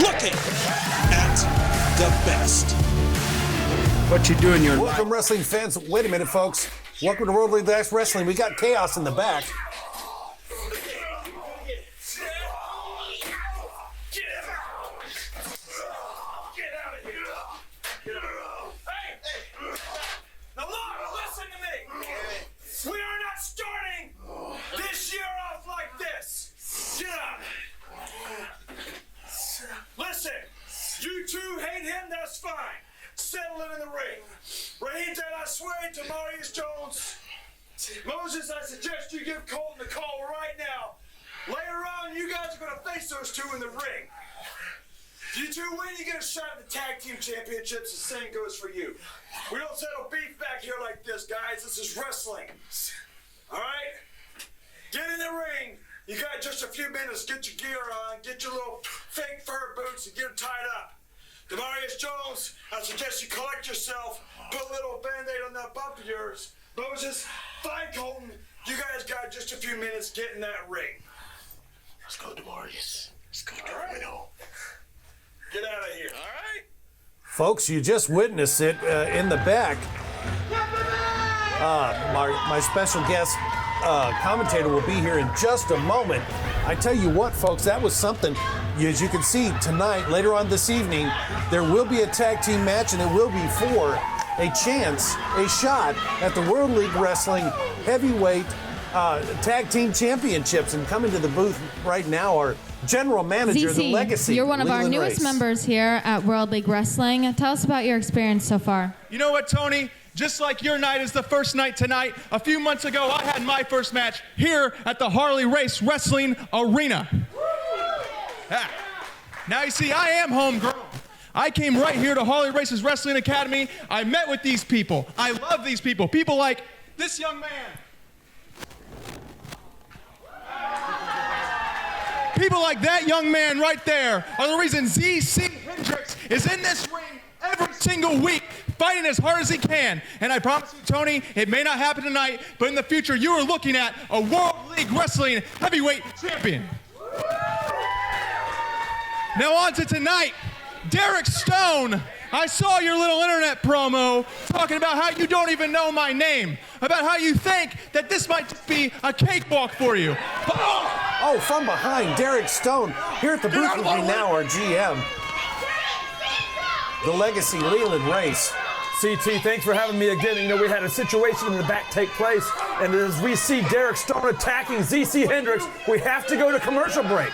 looking at the best. What you doing? Your welcome, wrestling fans. Wait a minute, folks. Welcome to World League Wrestling. We got chaos in the back. Settling in the ring. Rahim De La Suede to Marius Jones. Moses, I suggest you give Colton a call right now. Later on, you guys are going to face those two in the ring. If you two win, you get a shot at the Tag Team Championships. The same goes for you. We don't settle beef back here like this, guys. This is wrestling. All right? Get in the ring. You got just a few minutes. Get your gear on. Get your little fake fur boots and get them tied up. Demarius Jones, I suggest you collect yourself, put a little Band-Aid on that bump of yours. Moses, find Colton. You guys got just a few minutes. Get in that ring. Let's go, Demarius. Let's go, Domino. Get out of here. All right? Folks, you just witnessed it in the back. My special guest commentator will be here in just a moment. I tell you what, folks, that was something. As you can see tonight, later on this evening, there will be a tag team match, and it will be for a chance, a shot at the World League Wrestling Heavyweight Tag Team Championships. And coming to the booth right now are General Manager, ZC, The Legacy. You're one of our Leland newest Race. members here at World League Wrestling. Tell us about your experience so far. You know what, Tony? Just like your night is the first night tonight, a few months ago, I had my first match here at the Harley Race Wrestling Arena. Ah. Now you see, I am homegrown. I came right here to Harley Race's Wrestling Academy. I met with these people. I love these people. People like this young man. People like that young man right there are the reason ZC Hendricks is in this ring every single week, fighting as hard as he can. And I promise you, Tony, it may not happen tonight, but in the future, you are looking at a World League Wrestling Heavyweight Champion. Now on to tonight. Derek Stone, I saw your little internet promo talking about how you don't even know my name, about how you think that this might just be a cakewalk for you. But, oh, from behind, Derek Stone. Here at the booth with me now, our GM, The Legacy, Leland Race. CT, thanks for having me again. You know, we had a situation in the back take place, and as we see Derek Stone attacking ZC Hendricks, we have to go to commercial break.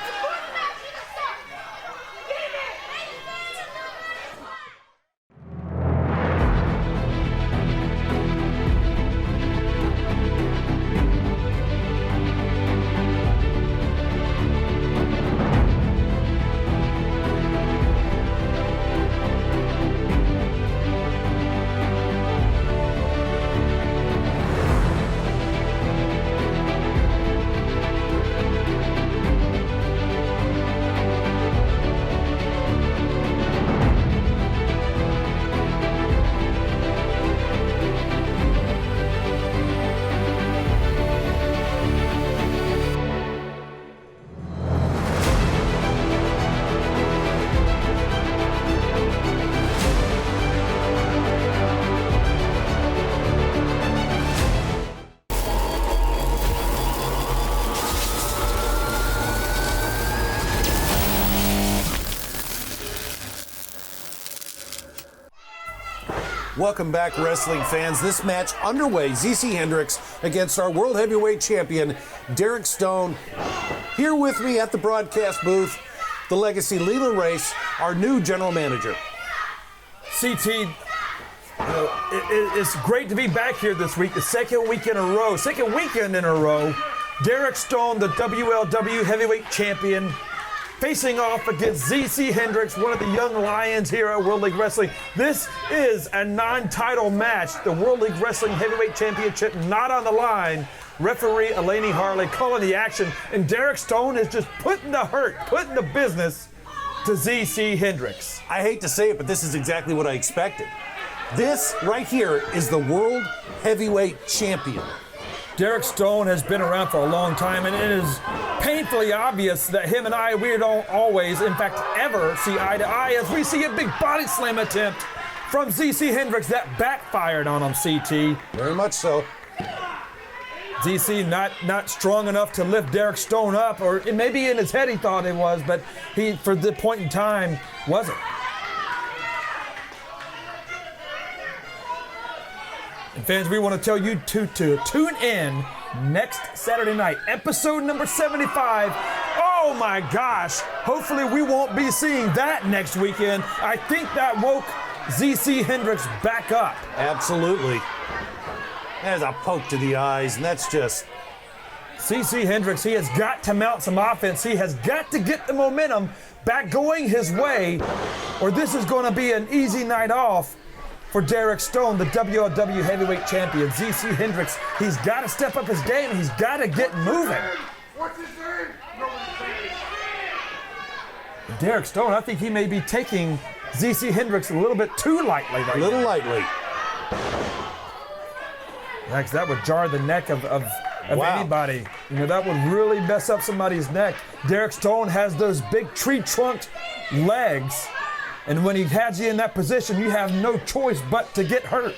Welcome back, wrestling fans. This match underway, ZC Hendricks against our World Heavyweight Champion, Derek Stone. Here with me at the broadcast booth, The Legacy, Leland Race, our new general manager. CT, it's great to be back here this week, the second weekend in a row. Derek Stone, the WLW Heavyweight Champion, facing off against ZC Hendricks, one of the young lions here at World League Wrestling. This is a non-title match. The World League Wrestling Heavyweight Championship not on the line. Referee Elaney Harley calling the action, and Derek Stone is just putting the business to ZC Hendricks. I hate to say it, but this is exactly what I expected. This right here is the World Heavyweight Champion. Derek Stone has been around for a long time, and it is painfully obvious that him and I, we don't always, in fact, ever see eye to eye, as we see a big body slam attempt from ZC Hendricks that backfired on him, CT. Very much so. ZC not strong enough to lift Derek Stone up, or maybe in his head he thought it was, but he, for the point in time, wasn't. And fans, we want to tell you to tune in next Saturday night, episode number 75. Oh my gosh, hopefully we won't be seeing that next weekend. I think that woke ZC Hendricks back up. Absolutely. There's a poke to the eyes, and that's just... ZC Hendricks, he has got to mount some offense. He has got to get the momentum back going his way, or this is going to be an easy night off for Derek Stone, the WLW Heavyweight Champion. ZC Hendricks, he's got to step up his game, and he's got to get moving. What's his name? Derek Stone, I think he may be taking ZC Hendricks a little bit too lightly right now. A little lightly. Next, that would jar the neck of Wow. anybody. You know, that would really mess up somebody's neck. Derek Stone has those big tree-trunked legs, and when he has you in that position, you have no choice but to get hurt.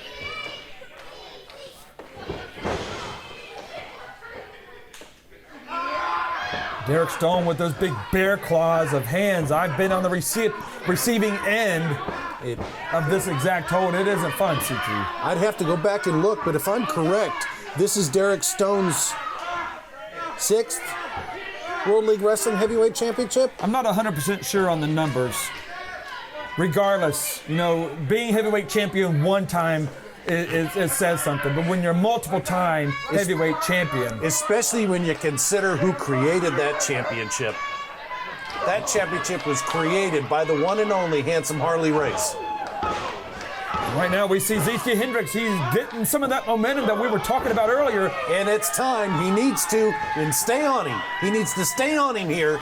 Derek Stone with those big bear claws of hands. I've been on the receiving end of this exact hold. It isn't fun, CT. I'd have to go back and look, but if I'm correct, this is Derek Stone's 6th World League Wrestling Heavyweight Championship. I'm not 100% sure on the numbers. Regardless, you know, being heavyweight champion one time, it says something. But when you're multiple-time heavyweight champion, Especially when you consider who created that championship. That championship was created by the one and only Handsome Harley Race. right now we see ZC Hendricks. He's getting some of that momentum that we were talking about earlier. And it's time. He needs to, and stay on him. He needs to stay on him here.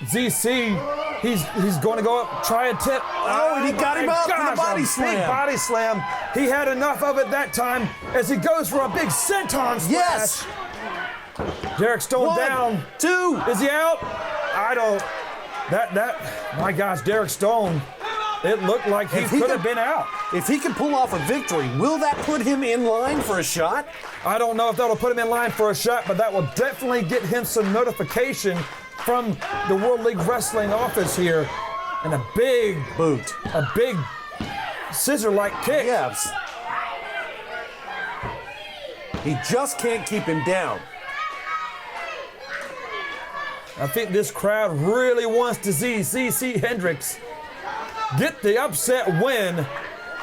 ZC, he's going to go up, try a tip. Oh, and he got him up with a body slam. Big body slam. He had enough of it that time as he goes for a big senton splash. Yes. Derek Stone 1, down. 2. Is he out? I don't. My gosh, Derek Stone. It looked like he could have been out. If he can pull off a victory, will that put him in line for a shot? I don't know if that'll put him in line for a shot, but that will definitely get him some notification from the World League Wrestling office here. And a big boot. A big scissor-like kick. Yes. He just can't keep him down. I think this crowd really wants to see ZC Hendricks get the upset win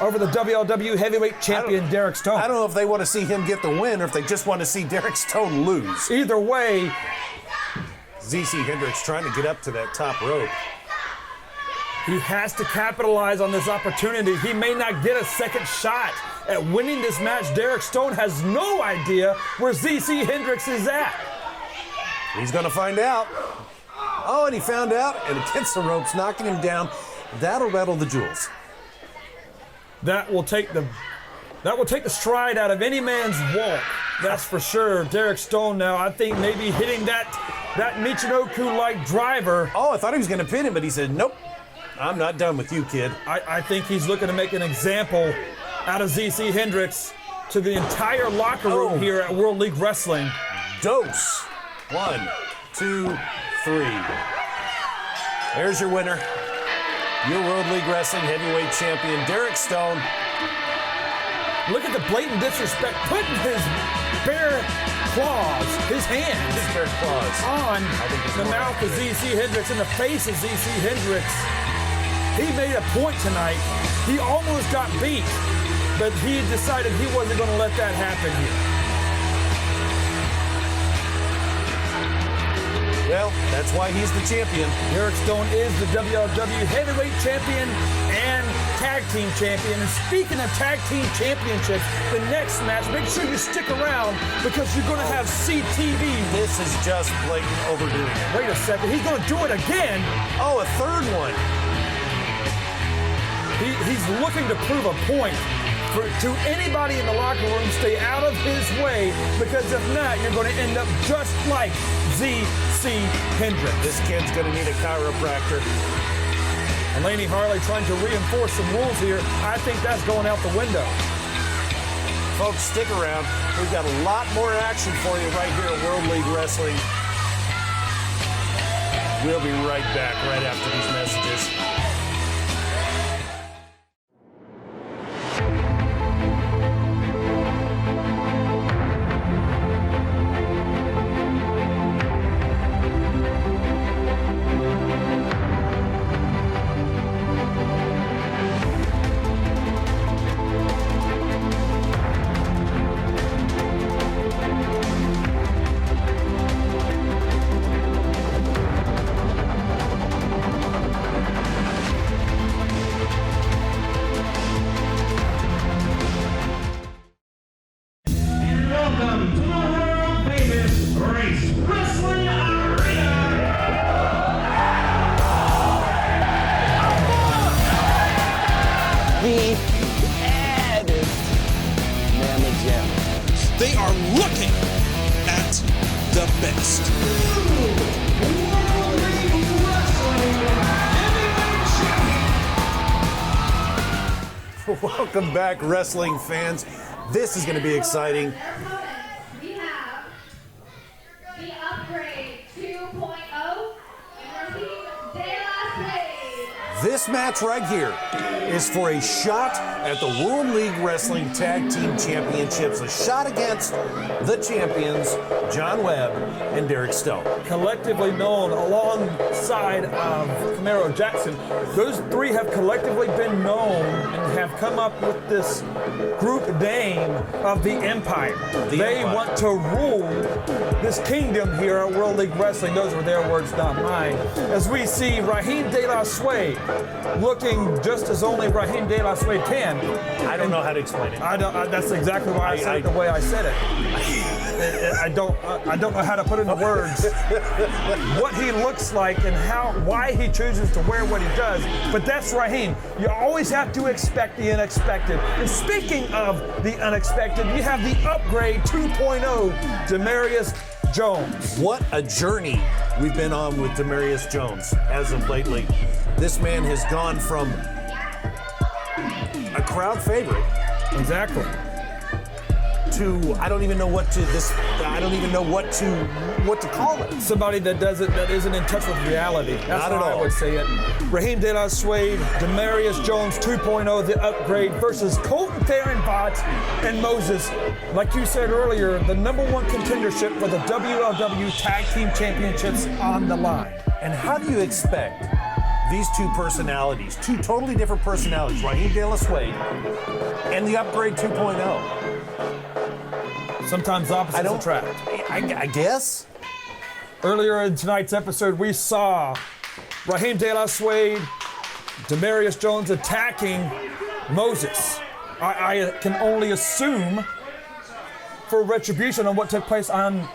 over the WLW Heavyweight Champion Derek Stone. I don't know if they want to see him get the win or if they just want to see Derek Stone lose. Either way, ZC Hendricks trying to get up to that top rope. He has to capitalize on this opportunity. He may not get a second shot at winning this match. Derek Stone has no idea where ZC Hendricks is at. He's going to find out. Oh, and he found out, and against the ropes, knocking him down. That'll rattle the jewels. That will take the stride out of any man's walk. That's for sure. Derek Stone now, I think maybe hitting that Michinoku-like driver. Oh, I thought he was going to pin him, but he said, nope, I'm not done with you, kid. I think he's looking to make an example out of ZC Hendricks to the entire locker room here at World League Wrestling. Dose. 1, 2, 3. There's your winner. Your World League Wrestling Heavyweight Champion, Derek Stone. Look at the blatant disrespect, putting his bare claws, his hands, on the mouth of ZC Hendricks, in the face of ZC Hendricks. He made a point tonight. He almost got beat, but he decided he wasn't going to let that happen here. Well, that's why he's the champion. Derek Stone is the WLW Heavyweight Champion and Tag Team Champion. And speaking of Tag Team Championships, the next match, make sure you stick around because you're going to have CTV. This is just blatant overdoing it. Wait a second, he's going to do it again. Oh, a third one. He's looking to prove a point to anybody in the locker room, stay out of his way, because if not, you're going to end up just like ZC Hendricks. This kid's going to need a chiropractor. And Laney Harley trying to reinforce some rules here. I think that's going out the window. Folks, stick around. We've got a lot more action for you right here at World League Wrestling. We'll be right back right after these messages. They are looking at the best. Welcome back, wrestling fans. This is going to be exciting. We have the upgrade 2.0 Rahim De La Suede. This match right here is for a shot at the World League Wrestling Tag-Team Championships, a shot against the champions, John Webb and Derek Stone. Collectively known alongside of Camaro Jackson, those three have collectively been known and have come up with this group name of the Empire. They want to rule this kingdom here at World League Wrestling. Those were their words, not mine. As we see Rahim De La Suede looking just as only Rahim De La Suede can. I don't know how to explain it. That's exactly why I said it the way I said it. I don't know how to put into words what he looks like and why he chooses to wear what he does. But that's Rahim. You always have to expect the unexpected. And speaking of the unexpected, you have the upgrade 2.0, Demarius Jones. What a journey we've been on with Demarius Jones as of lately. This man has gone from a crowd favorite, exactly, to I don't even know what to call it. Somebody that isn't in touch with reality. That's Not how at I all. would say it. Rahim De La Suede, Demarius Jones 2.0, the upgrade versus Colton Theron Vaught and Moses. Like you said earlier, the #1 contendership for the WLW Tag-Team Championships on the line. And how do you expect these two personalities, two totally different personalities, Rahim De La Suede and the upgrade 2.0? Sometimes opposites attract. I guess. Earlier in tonight's episode, we saw Rahim De La Suede, Demarius Jones attacking Moses. I can only assume for retribution on what took place on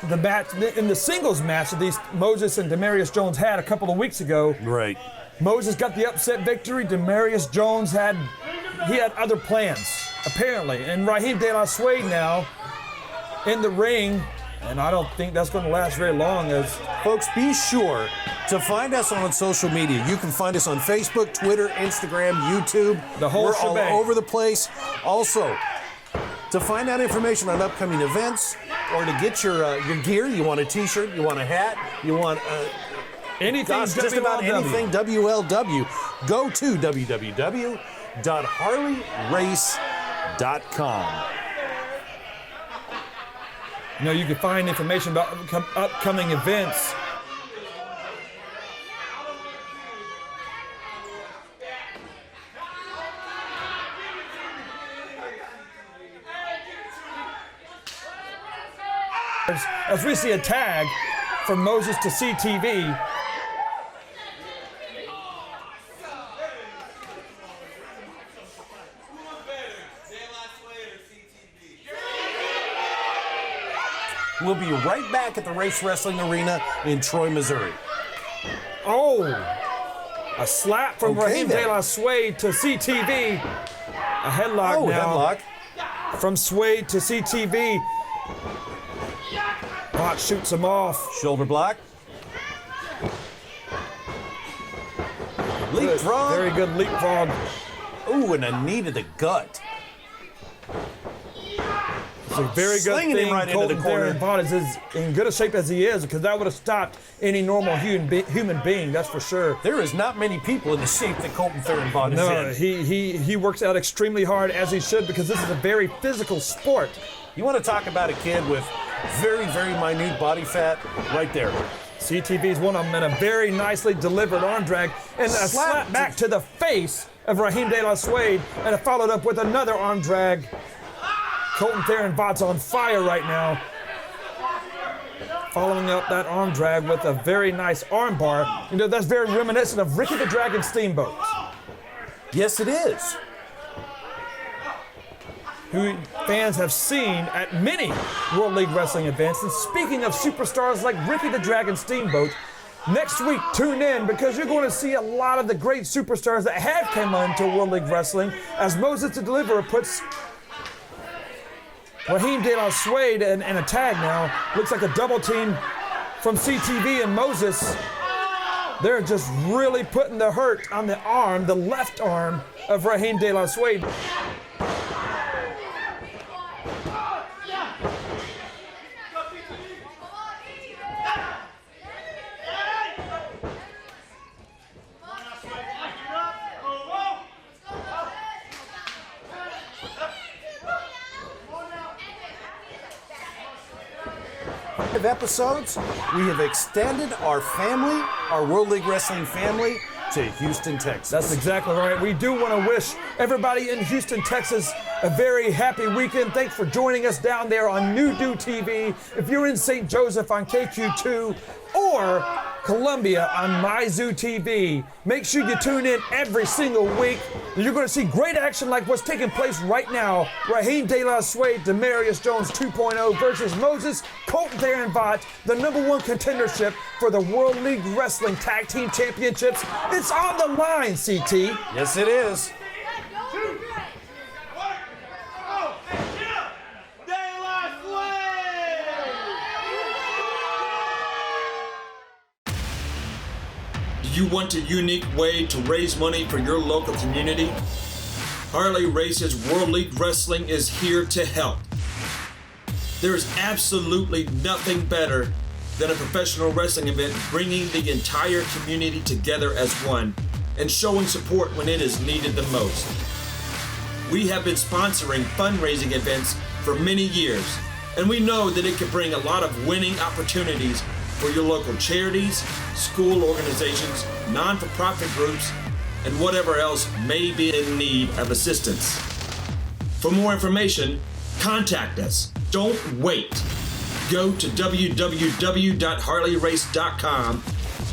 the match, in the singles match that these Moses and Demarius Jones had a couple of weeks ago. Right. Moses got the upset victory. Demarius Jones had other plans, apparently. And Rahim De La Suede now in the ring, and I don't think that's going to last very long. As folks, be sure to find us on social media. You can find us on Facebook, Twitter, Instagram, YouTube. The whole We're shebang. all over the place. Also, to find out information on upcoming events or to get your gear, you want a t-shirt, you want a hat, you want anything, just about anything WLW, go to www.harleyrace.com. You know, you can find information about upcoming events. As we see a tag from Moses to CTV. We'll be right back at the Race Wrestling Arena in Troy, Missouri. Oh, a slap from Okay, Rahim then. De La Suede to CTV. A headlock Oh, now. headlock. From Suede to CTV. Vaught shoots him off. Shoulder block. Leapfrog. Very good leapfrog. Ooh, and a knee to the gut. It's a very good Slinging thing him right into Colton the corner. Theron Vaught is as in good a shape as he is, because that would have stopped any normal human being, that's for sure. There is not many people in the shape that Colton Theron Vaught No, is in. he works out extremely hard, as he should, because this is a very physical sport. You want to talk about a kid with very, very minute body fat? Right there. CTV's one of them, and a very nicely delivered arm drag, and a slap back to the face of Rahim De La Suede, and followed up with another arm drag. Colton Theron Vaught's on fire right now. Following up that arm drag with a very nice arm bar. You know, that's very reminiscent of Ricky the Dragon Steamboat, Yes, it is. who fans have seen at many World League Wrestling events. And speaking of superstars like Ricky the Dragon Steamboat, next week tune in, because you're going to see a lot of the great superstars that have come into World League Wrestling, as Moses the Deliverer puts Rahim De La Suede in a tag now. Looks like a double team from CTV and Moses. They're just really putting the hurt on the arm, the left arm of Rahim De La Suede. Episodes, we have extended our family, our World League Wrestling family, to Houston, Texas. That's exactly right. We do want to wish everybody in Houston, Texas, a very happy weekend. Thanks for joining us down there on New Do TV. If you're in St. Joseph on KQ2 or Columbia on MyZoo TV, make sure you tune in every single week. You're going to see great action like what's taking place right now. Rahim De La Suede, Demarius Jones 2.0 versus Moses, Colton Theron Vaught, the #1 contendership for the World League Wrestling Tag Team Championships. It's on the line, CT. Yes, it is. Do you want a unique way to raise money for your local community? Harley Race's World League Wrestling is here to help. There is absolutely nothing better than a professional wrestling event bringing the entire community together as one and showing support when it is needed the most. We have been sponsoring fundraising events for many years, and we know that it can bring a lot of winning opportunities for your local charities, school organizations, non-for-profit groups, and whatever else may be in need of assistance. For more information, contact us. Don't wait. Go to www.harleyrace.com,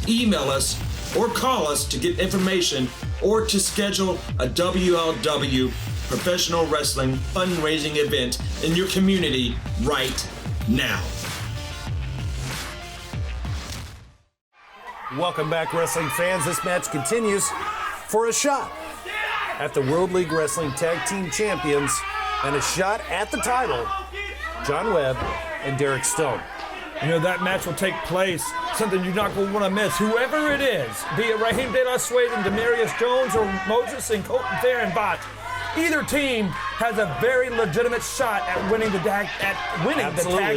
email us, or call us to get information or to schedule a WLW professional wrestling fundraising event in your community right now. Welcome back, wrestling fans. This match continues for a shot at the World League Wrestling Tag Team Champions and a shot at the title, John Webb and Derek Stone. You know, that match will take place, something you're not going to want to miss. Whoever it is, be it Rahim De La Suede and Demarius Jones or Moses and Colton Theron Vaught, either team has a very legitimate shot at winning the tag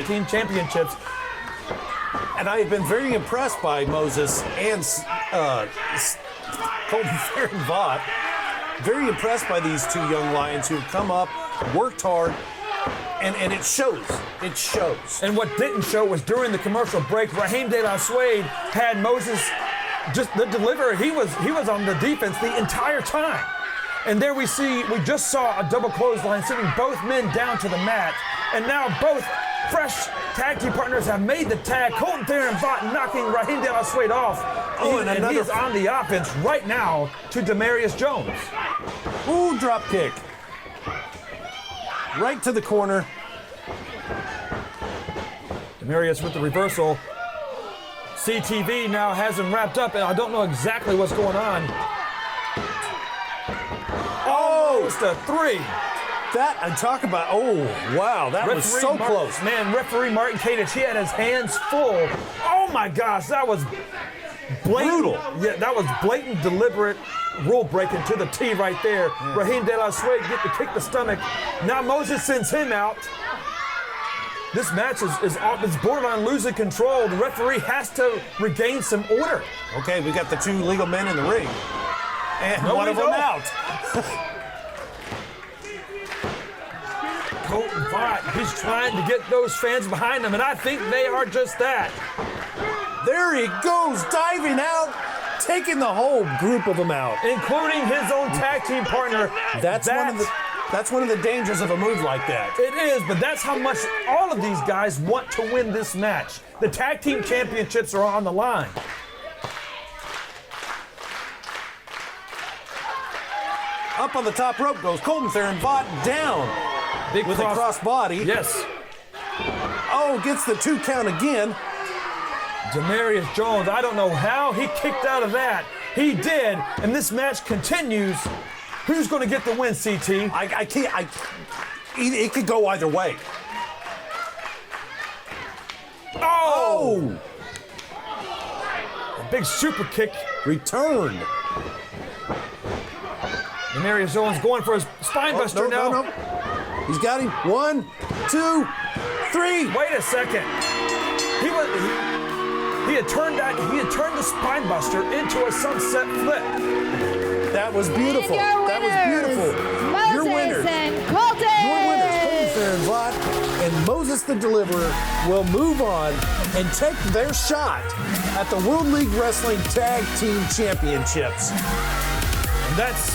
team championships. And I have been very impressed by Moses and Colton Theron Vaught. Very impressed by these two young lions who have come up, worked hard, and it shows. It shows. And what didn't show was during the commercial break, Rahim De La Suede had Moses just the deliverer. He was on the defense the entire time. And there we just saw a double clothesline sending both men down to the mat. And now both fresh tag team partners have made the tag. Colton Theron Vaught knocking Rahim De La Suede off. And he is on the offense right now to Demarius Jones. Ooh, drop kick. Right to the corner. Demarius with the reversal. CTV now has him wrapped up, and I don't know exactly what's going on. Oh, almost a 3. That, and talk about, oh, wow, that was so close. Man, referee Martin Kadich, he had his hands full. Oh my gosh, that was blatant. Brutal. Yeah, that was blatant, deliberate rule breaking to the T right there. Yeah. Rahim De La Suede get to kick the stomach. Now Moses sends him out. This match is borderline losing control. The referee has to regain some order. Okay, we got the 2 legal men in the ring. And one of them out. Colton Theron, he's trying to get those fans behind him, and I think they are just that. There he goes, diving out, taking the whole group of them out. Including his own tag team partner. That's one of the dangers of a move like that. It is, but that's how much all of these guys want to win this match. The tag team championships are on the line. Up on the top rope goes Colton Theron Vaught down with a cross body. Yes. Oh, gets the 2 count again. Demarius Jones, I don't know how he kicked out of that. He did, and this match continues. Who's going to get the win, CT? I can't. It could go either way. Oh! A big super kick. Return. Demarius Jones going for his spine buster now. No. He's got him. 1, 2, 3. Wait a second. He had turned the spine buster into a sunset flip. That was beautiful. That was beautiful. Your winners. And Colton. Your winners, Colton Theron Vaught and Moses the Deliverer, will move on and take their shot at the World League Wrestling Tag Team Championships. And that's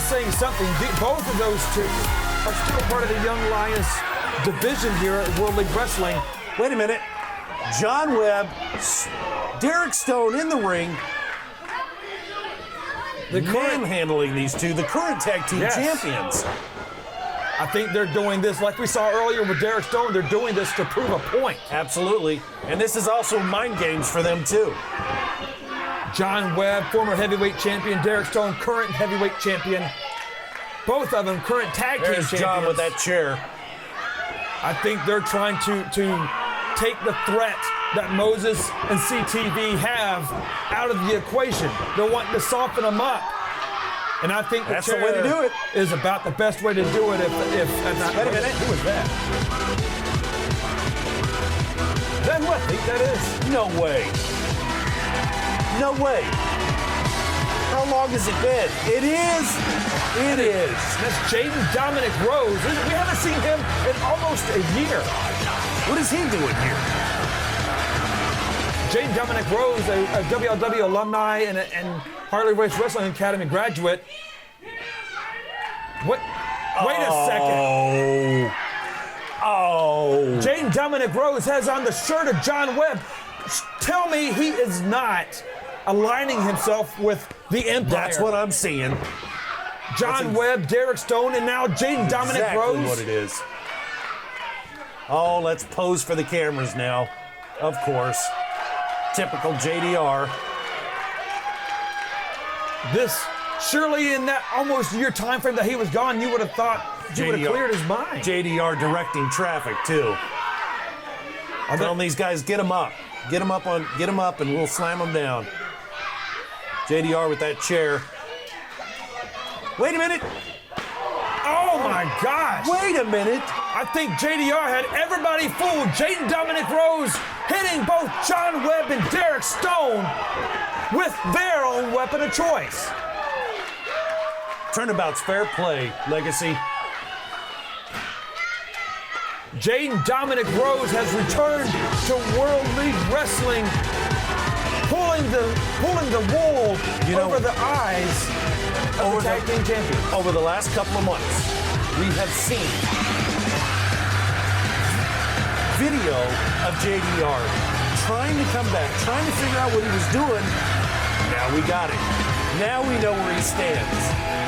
saying something. Both of those 2 are still part of the Young Lions division here at World League Wrestling. Wait a minute. John Webb, Derek Stone in the ring, manhandling these 2, the current tag team champions. I think they're doing this, like we saw earlier with Derek Stone, they're doing this to prove a point. Absolutely. And this is also mind games for them, too. John Webb, former heavyweight champion, Derek Stone, current heavyweight champion. Both of them current tag team champions. John with that chair. I think they're trying to take the threat that Moses and CTV have out of the equation. They're wanting to soften them up. And I think that's the way to do it. Is about the best way to do it. If wait a minute, who was that? Then what? I think that is. No way. No way. How long has it been? It is. It is. That's Jaden Dominic Rose. We haven't seen him in almost a year. What is he doing here? Jaden Dominic Rose, a WLW alumni and Harley Race Wrestling Academy graduate. What? Wait a second. Oh. Jaden Dominic Rose has on the shirt of John Webb. Tell me he is not aligning himself with the Empire. That's what I'm seeing. John Webb, Derek Stone, and now Jaden Dominic Rose. Exactly what it is. Oh, let's pose for the cameras now. Of course. Typical JDR. This, surely in that almost year time frame that he was gone, you would have thought he would have cleared his mind. JDR directing traffic, too. I'm telling these guys, get him up. Get him up, and we'll slam him down. JDR with that chair. Wait a minute. Oh, my gosh. Wait a minute. I think JDR had everybody fooled. Jaden Dominic Rose hitting both John Webb and Derek Stone with their own weapon of choice. Turnabout's fair play, Legacy. Jaden Dominic Rose has returned to World League Wrestling, pulling the wool over the eyes of the tag team champions. Over the last couple of months, we have seen video of JDR trying to come back, trying to figure out what he was doing. Now we got it. Now we know where he stands.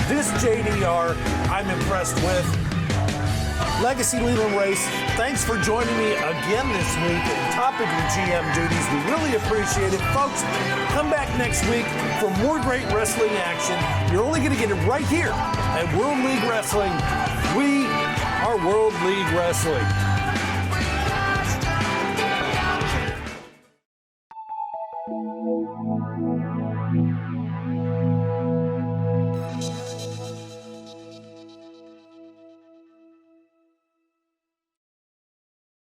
This JDR, I'm impressed with. Legacy Leland Race, thanks for joining me again this week at top of your GM duties. We really appreciate it. Folks, come back next week for more great wrestling action. You're only going to get it right here at World League Wrestling. We are World League Wrestling.